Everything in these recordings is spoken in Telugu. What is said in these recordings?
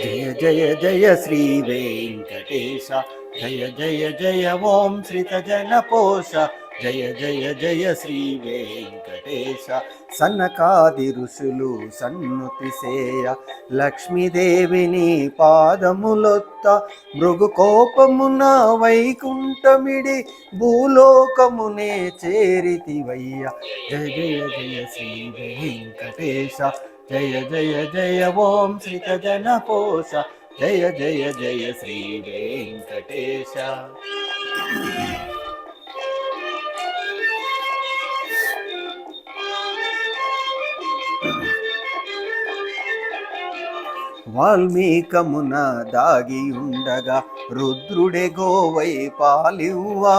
జయ జయ జయ శ్రీ వెంకటేశ, జయ జయ జయ ఓం శ్రీతజన పోష, జయ జయ జయ శ్రీ వెంకటేశ. సనకాది ఋషులు సన్నుతి సేయ, లక్ష్మీదేవిని పాదములొత్త, మృగు కోపమున వైకుంఠమిడి భూలోకమునే చేరితివయ్య. జయ జయ జయ శ్రీ వెంకటేశ, జయ జయ జయ ఓం శ్రీతజన పోష, జయ జయ జయ శ్రీ వెంకటేశ. వాల్మీకమున దాగియుండగా రుద్రుడే గోవై పాలివ్వా,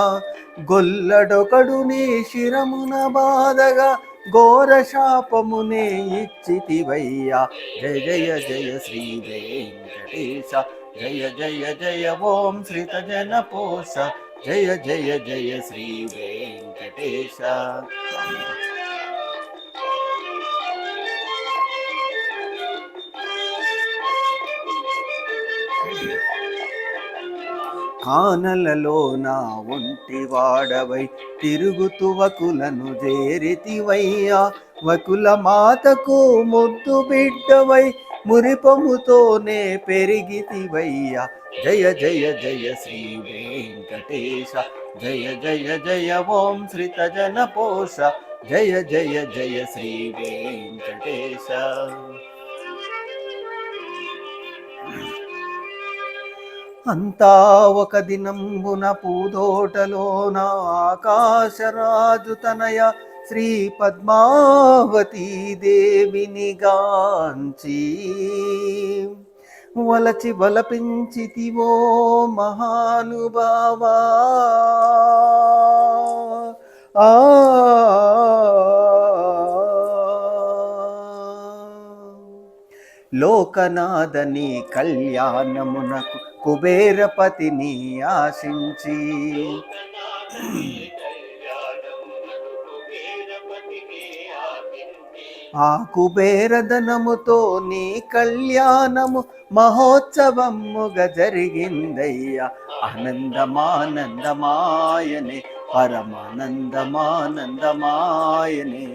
గొల్లడొకడు నీ శిరమున బాధగా ఘోర శాపమునే ఇచ్చితివయ్యా. జయ జయ జయ శ్రీ వెంకటేశ, జయ జయ జయ ఓం శ్రీతజన పోష, జయ జయ జయ శ్రీ వెంకటేశ. కానలలో నా ఒంటి వాడవై తిరుగుతు వకులను చేరితివయ్యా, వకుల మాతకు ముద్దు బిడ్డవై మురిపముతోనే పెరిగితివయ్యా. జయ జయ జయ శ్రీ వెంకటేశ, జయ జయ జయ ఓం శ్రీతజన పోష, జయ జయ జయ శ్రీ వెంకటేశ. అంతా ఒక దినంబున పూదోటలోన ఆకాశరాజు తనయ శ్రీ పద్మావతీ దేవిని గాంచి, వలచి వలపించితివో మహానుభావా. లోకనాథని కళ్యాణమునకు కుబేరపతిని ఆశించి, ఆ కుబేరధనముతో నీ కళ్యాణము మహోత్సవముగా జరిగిందయ్యా. ఆనందమానందమాయనే పరమానందమానందమాయనే,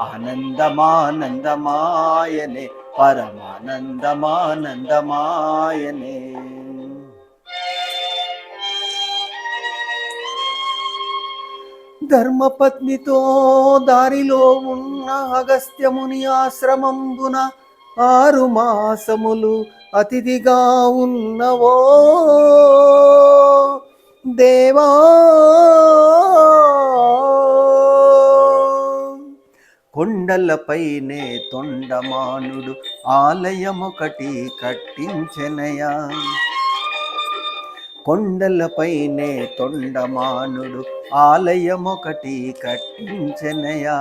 ఆనందమానందమాయనే పరమానందమానందమాయనే. ధర్మపత్నితో దారిలో ఉన్న అగస్త్యముని ఆశ్రమంబున 6 మాసములు అతిథిగా ఉన్నవో దేవా. కొండలపైనే తొండమానుడు ఆలయమొకటి కట్టించెనయా, కొండలపైనే తొండమానుడు ఆలయమొకటి కట్టించెనయా.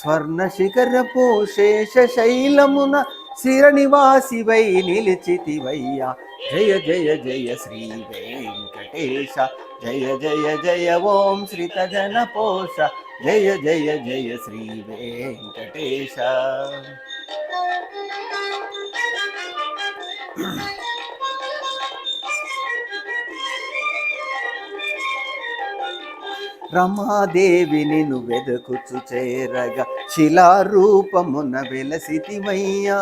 స్వర్ణ శిఖరపు శేషశైలమున శిరనివాసివై నిలిచితివయ్యా. జయ జయ జయ శ్రీ వెంకటేశ, జయ జయ జయ ఓం శ్రీతజన పోష, జయ జయ జయ శ్రీ వెంకటేశ. రమాదేవి నిన్ను వెదకుచు చేరగా శిలారూపమున వెలసితివయ్యా.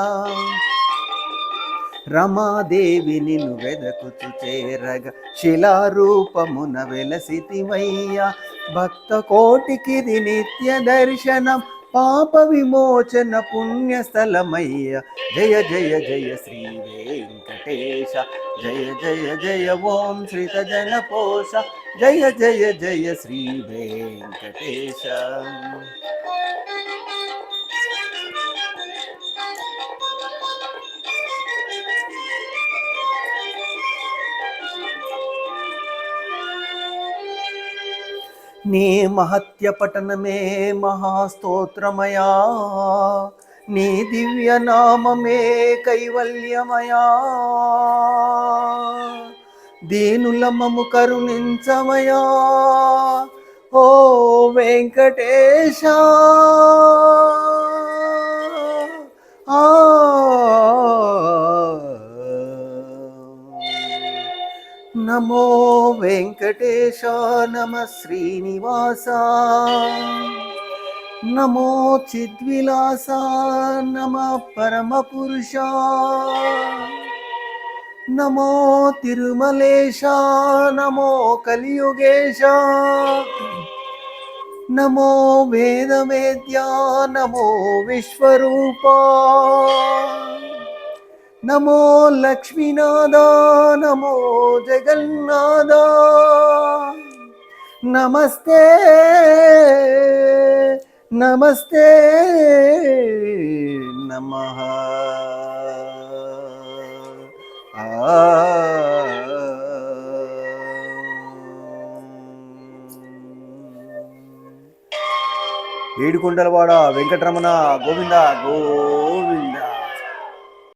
రమాదేవి నిన్ను వెదకుచు చేరగా శిలారూపమున వెలసితివయ్యా. భక్త కోటికిది నిత్య దర్శనం, పాప విమోచన పుణ్యస్థలమయ్య. జయ జయ జయ శ్రీ వెంకటేశ, జయ జయ జయ ఓం శ్రీతజన పోష, జయ జయ జయ శ్రీ వెంకటేశ. నీ మహత్య పఠనమే మహాస్తోత్రమయా, నీ దివ్య నామమే కైవల్యమయా, దీనులమము కరుణించమయా ఓ వెంకటేశ. ఆ నమో వెంకటేశ, నమ శ్రీనివాస, నమో చిద్విలాస, నమ పరమపురుష, నమో తిరుమలేశ, నమో కలియుగేశ, నమో వేదవేద్య, నమో విశ్వరూప, నమో లక్ష్మీనాథ, నమో జగన్నాథ, నమస్తే నమస్తే నమః. ఏడుకొండలవాడ వెంకటరమణ గోవింద గోవింద.